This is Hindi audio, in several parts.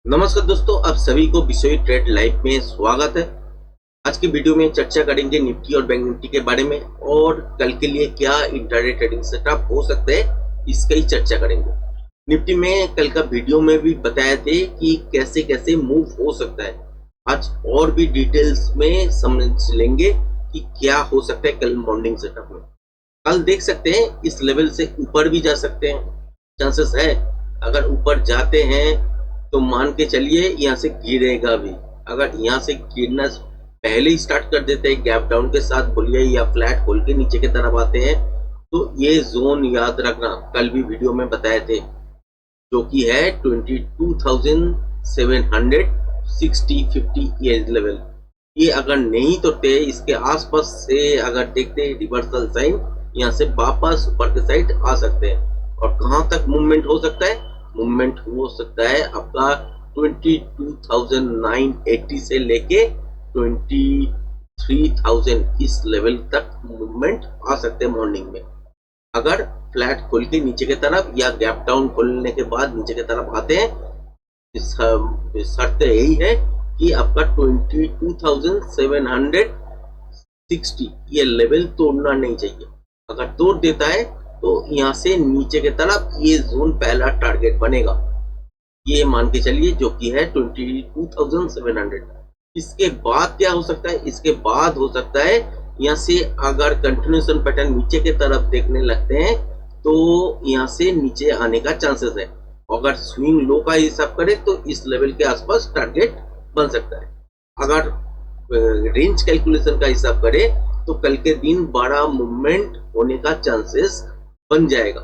नमस्कार दोस्तों, आप सभी को बिसोई ट्रेड लाइव में स्वागत है। आज की वीडियो में चर्चा करेंगे निफ्टी और बैंक निफ्टी के बारे में और कल के लिए क्या इंट्राडे ट्रेडिंग सेटअप हो सकते हैं, इसका ही चर्चा करेंगे। निफ्टी में कल का वीडियो में भी बताए थे कि कैसे कैसे मूव हो सकता है। आज और भी डिटेल्स में समझ लेंगे कि क्या हो सकता है कल मॉर्निंग सेटअप में। कल देख सकते हैं इस लेवल से ऊपर भी जा सकते हैं, चांसेस है। अगर ऊपर जाते हैं तो मान के चलिए यहाँ से गिरेगा भी। अगर यहाँ से गिरना पहले ही स्टार्ट कर देते हैं गैप डाउन के साथ बोलिए या फ्लैट खोल के नीचे की तरफ आते हैं, तो ये जोन याद रखना, कल भी वीडियो में बताए थे, जो कि है 22,760-50 ये लेवल। ये अगर नहीं तोड़ते, इसके आसपास से अगर देखते हैं रिवर्सल साइन, यहाँ से वापस ऊपर के साइड आ सकते हैं। और कहां तक मूवमेंट हो सकता है? मूवमेंट हो सकता है आपका 22,980 से लेके 23,000 इस लेवल तक मूवमेंट आ सकते हैं मॉर्निंग में। अगर फ्लैट खोल के नीचे की तरफ या गैप डाउन खोलने के बाद नीचे की तरफ आते हैं, शर्त यही है कि आपका 22,760 ये लेवल तोड़ना नहीं चाहिए। अगर तोड़ देता है तो यहाँ से नीचे की तरफ ये जोन पहला टारगेट बनेगा, ये मान के चलिए, जो कि है 22,700। इसके बाद क्या हो सकता है? इसके बाद हो सकता है यहाँ से अगर कंटिन्यूएशन पैटर्न नीचे की तरफ देखने लगते हैं तो यहाँ से नीचे आने का चांसेस है। अगर स्विंग लो का हिसाब करें तो इस लेवल के आसपास टारगेट बन सकता है। अगर रेंज कैलकुलेशन का हिसाब करें तो कल के दिन बड़ा मूवमेंट होने का चांसेस बन जाएगा।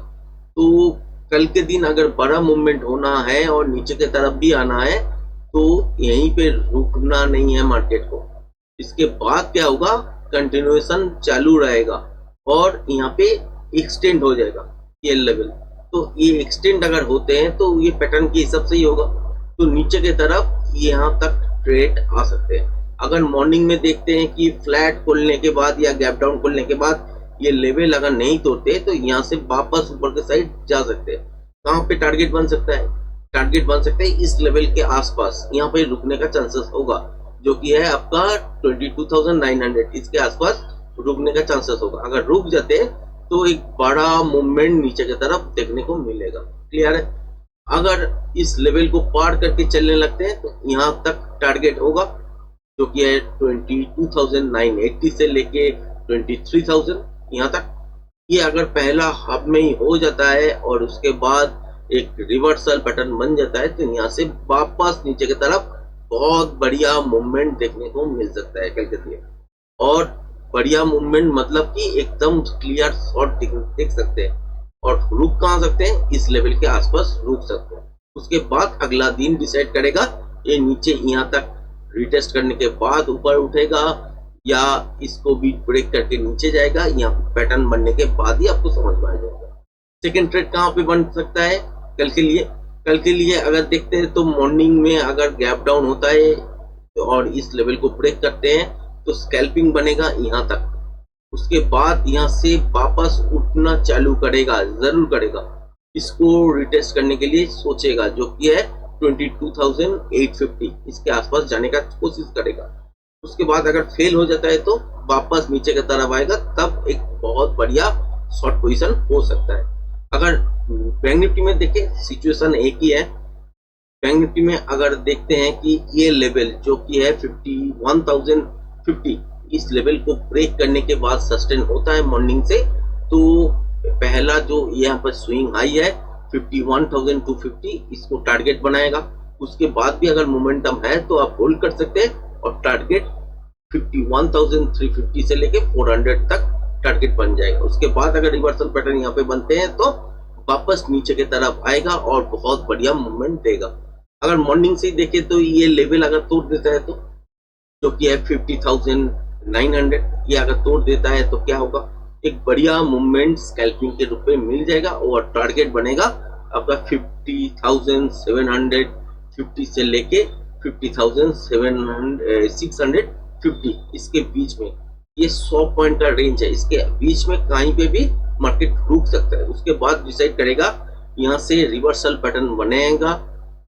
तो कल के दिन अगर बड़ा मूवमेंट होना है और नीचे की तरफ भी आना है तो यहीं पे रुकना नहीं है मार्केट को। इसके बाद क्या होगा? कंटिन्यूएशन चालू रहेगा और यहाँ पे एक्सटेंड हो जाएगा ये लेवल। तो ये एक्सटेंड अगर होते हैं तो ये पैटर्न के हिसाब से ही होगा, तो नीचे की तरफ यहाँ तक ट्रेड आ सकते हैं। अगर मॉर्निंग में देखते हैं कि फ्लैट खोलने के बाद या गैप डाउन खोलने के बाद ये लेवल अगर नहीं तोड़ते तो यहाँ से वापस ऊपर के साइड जा सकते हैं। कहाँ पे टारगेट बन सकता है? टारगेट बन सकता है इस लेवल के आसपास, यहाँ पे रुकने का चांसेस होगा, जो कि है आपका 22,900। इसके आसपास रुकने का चांसेस होगा। अगर रुक जाते हैं तो एक बड़ा मूवमेंट नीचे की तरफ देखने को मिलेगा। क्लियर है? अगर इस लेवल को पार करके चलने लगते हैं तो यहाँ तक टारगेट होगा, जो कि है 22,980 से लेके 23,000 यहाँ तक। ये अगर पहला हाफ में ही हो जाता है और उसके बाद एक रिवर्सल पैटर्न बन जाता है तो यहाँ से वापस नीचे की तरफ बहुत बढ़िया मूवमेंट देखने को मिल सकता है कल के दिन। और बढ़िया मूवमेंट मतलब कि एकदम क्लियर शॉट देख सकते हैं और रुक कहाँ सकते हैं? इस लेवल के आसपास रुक सकते हैं। उसके बाद अगला दिन डिसाइड करेगा ये नीचे यहाँ तक रिटेस्ट करने के बाद ऊपर उठेगा या इसको भी ब्रेक करके नीचे जाएगा। यहाँ पैटर्न बनने के बाद ही आपको समझ में आ जाएगा। सेकेंड ट्रेड कहाँ पे बन सकता है कल के लिए? कल के लिए अगर देखते हैं तो मॉर्निंग में अगर गैप डाउन होता है और इस लेवल को ब्रेक करते हैं तो स्कैल्पिंग बनेगा यहाँ तक। उसके बाद यहाँ से वापस उठना चालू करेगा, जरूर करेगा। इसको रिटेस्ट करने के लिए सोचेगा, जो कि है 22,850 इसके आसपास जाने का कोशिश करेगा। उसके बाद अगर फेल हो जाता है तो वापस नीचे की तरफ आएगा, तब एक बहुत बढ़िया शॉर्ट पोजीशन हो सकता है। अगर बैंक निफ्टी में देखें सिचुएशन एक ही है। बैंक निफ्टी में अगर देखते हैं कि ये लेवल जो कि है 51,050 इस लेवल को ब्रेक करने के बाद सस्टेन होता है मॉर्निंग से, तो पहला जो यहाँ पर स्विंग हाई है 51,250 इसको टारगेट बनाएगा। उसके बाद भी अगर मोमेंटम है तो आप होल्ड कर सकते हैं और टारगेट 51,350 से लेके 400 तक टारगेट बन जाएगा। उसके बाद अगर रिवर्सल पैटर्न यहाँ पे बनते हैं तो वापस नीचे की तरफ आएगा और बहुत बढ़िया मूवमेंट देगा। अगर मॉर्निंग से देखें तो ये लेवल अगर तोड़ देता है तो, जो कि है 50,900, ये अगर तोड़ देता है तो क्या होगा? एक बढ़िया मूवमेंट स्कैल्पिंग के रूप में मिल जाएगा और टारगेट बनेगा आपका 50,750 से लेके 50,650 इसके बीच में। ये 100 पॉइंट का रेंज है, इसके बीच में कहीं पे भी मार्केट रुक सकता है। उसके बाद डिसाइड करेगा यहाँ से रिवर्सल पैटर्न बनेगा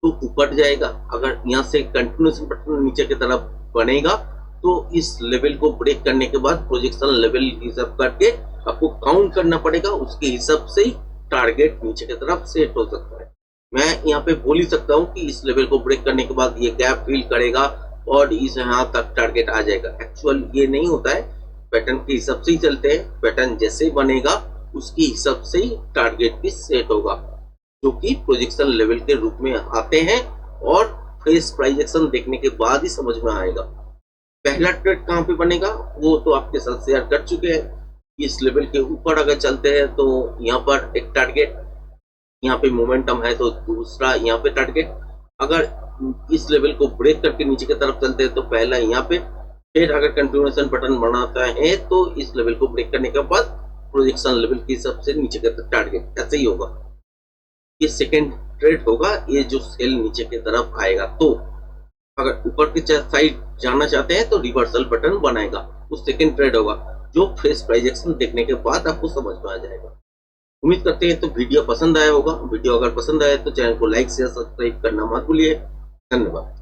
तो ऊपर जाएगा। अगर यहाँ से कंटिन्यूएशन पैटर्न नीचे की तरफ बनेगा तो इस लेवल को ब्रेक करने के बाद प्रोजेक्शन लेवल हिसाब करके आपको काउंट करना पड़ेगा, उसके हिसाब से ही टारगेट नीचे की तरफ सेट हो सकता है। मैं यहाँ पे बोल ही सकता हूँ कि इस लेवल को ब्रेक करने के बाद ये गैप फिल करेगा और इस यहाँ तक टारगेट आ जाएगा। एक्चुअल ये नहीं होता है, पैटर्न के हिसाब से ही चलते हैं। पैटर्न जैसे बनेगा उसके हिसाब से ही टारगेट भी सेट होगा, जो कि प्रोजेक्शन लेवल के रूप में आते हैं और फ्रेश प्राइजेक्शन देखने के बाद ही समझ में आएगा। पहला ट्रेड कहाँ पे बनेगा वो तो आपके साथ शेयर कर चुके हैं। इस लेवल के ऊपर अगर चलते हैं तो यहाँ पर एक टारगेट, यहाँ पे मोमेंटम है तो दूसरा यहाँ पे टारगेट। अगर इस लेवल को ब्रेक करके नीचे की तरफ चलते हैं तो पहला यहाँ पे, फिर अगर कंटिन्यूएशन पैटर्न बनाता है तो इस लेवल को ब्रेक करने के बाद प्रोजेक्शन लेवल की सबसे नीचे का टारगेट, ऐसे ही होगा। ये सेकेंड ट्रेड होगा, ये जो सेल नीचे की तरफ आएगा तो अगर ऊपर की साइड जाना चाहते हैं तो रिवर्सल पैटर्न बनाएगा, वो सेकेंड ट्रेड होगा, जो फ्रेश प्राइजेक्शन देखने के बाद आपको समझ में आ जाएगा। उम्मीद करते हैं तो वीडियो पसंद आया होगा। वीडियो अगर पसंद आया तो चैनल को लाइक शेयर सब्सक्राइब करना मत भूलिए। धन्यवाद।